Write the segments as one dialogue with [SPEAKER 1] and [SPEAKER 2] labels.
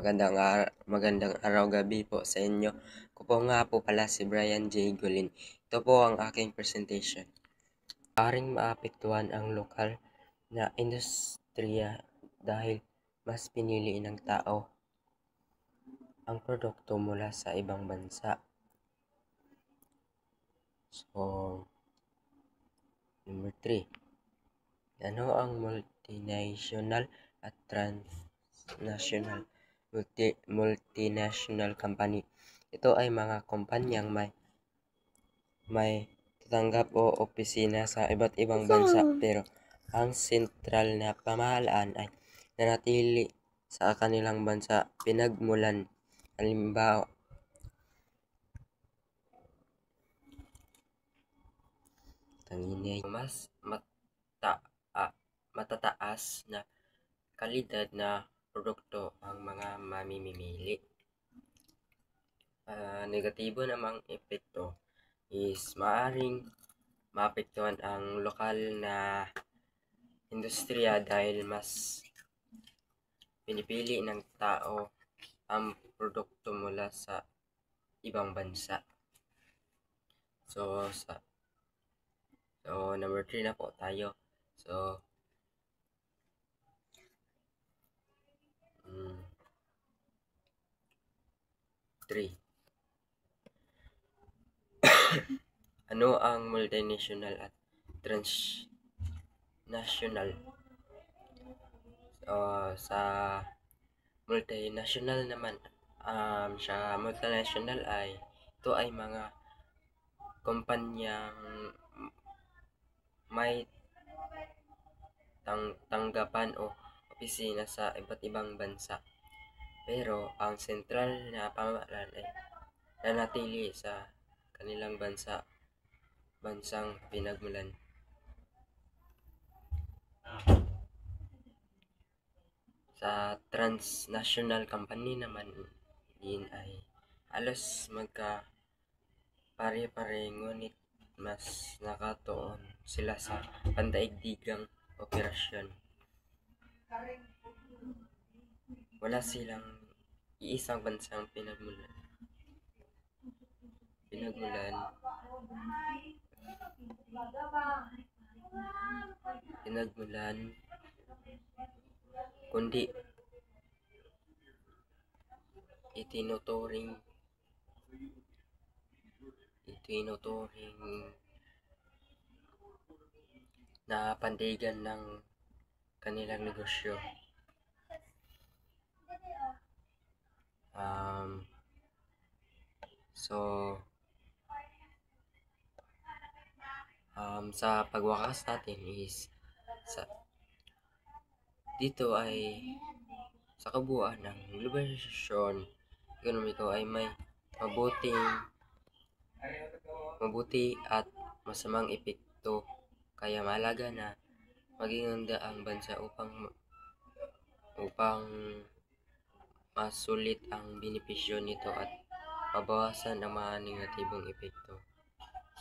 [SPEAKER 1] Magandang araw gabi po sa inyo. Ko po nga po pala si Brian J. Gulin. Ito po ang aking presentation. Maaring maapektuhan ang lokal na industriya dahil mas pinili ng tao ang produkto mula sa ibang bansa. So, number 3. Ano ang multinational at multinational company? Ito ay mga kumpanyang may tatanggap o opisina sa iba't ibang bansa pero ang sentral na pamahalaan ay nanatili sa kanilang bansa pinagmulan. Halimbawa, mas matataas na kalidad na produkto ang mga mamimili. Negatibo namang epekto is maaring maapektuhan ang lokal na industriya dahil mas pinipili ng tao ang produkto mula sa ibang bansa. So number 3 na po tayo. So, 3. Ano ang multinational at transnational? Sa multinational naman, sa multinational ay ito ay mga kumpanyang may tanggapan o opisina sa iba't ibang bansa. Pero ang sentral na pamahalaan ay nanatili sa kanilang bansang pinagmulan. Sa transnational company naman din ay halos pare-pare ngunit mas nakatuon sila sa pandaigdigang operasyon. Wala silang iisang bansang pinagmulan kundi itinuturing na pandigan ng kanilang negosyo. Sa pagwakas natin is dito ay sa kabuuan ng globalisasyon ekonomiko ay may mabuti at masamang epekto, kaya mahalaga na maging handa ang bansa upang masulit ang benepisyo nito at mabawasan ang mga negatibong epekto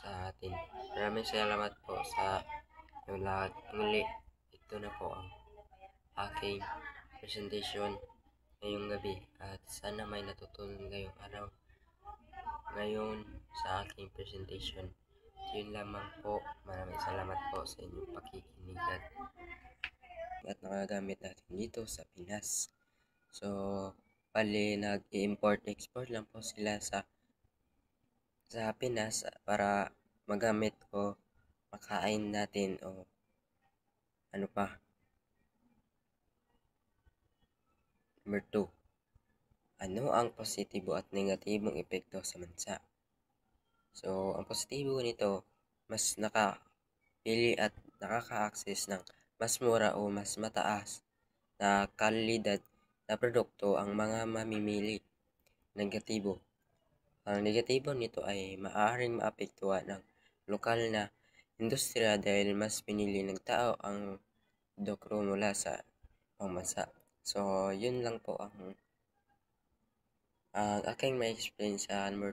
[SPEAKER 1] sa atin. Maraming salamat po sa lahat. Muli, ito na po ang aking presentation ngayong gabi at sana may natutunan ngayong araw ngayon sa aking presentation. Yun lamang po. Maraming salamat po sa inyong pakikinig at nakagamit natin dito sa Pinas. So, bali nag-import-export lang po sila sa Pinas para magamit o makain natin o ano pa. Number 2. Ano ang positibo at negatibong epekto sa bansa? So, ang positibo nito, mas nakapili at nakaka-access ng mas mura o mas mataas na kalidad na produkto ang mga mamimili. Negatibo. Ang negatibo nito ay maaaring maapektuhan ng lokal na industriya dahil mas pinili ng tao ang produkto mula sa pangbansa. So, yun lang po ang aking may explain sa number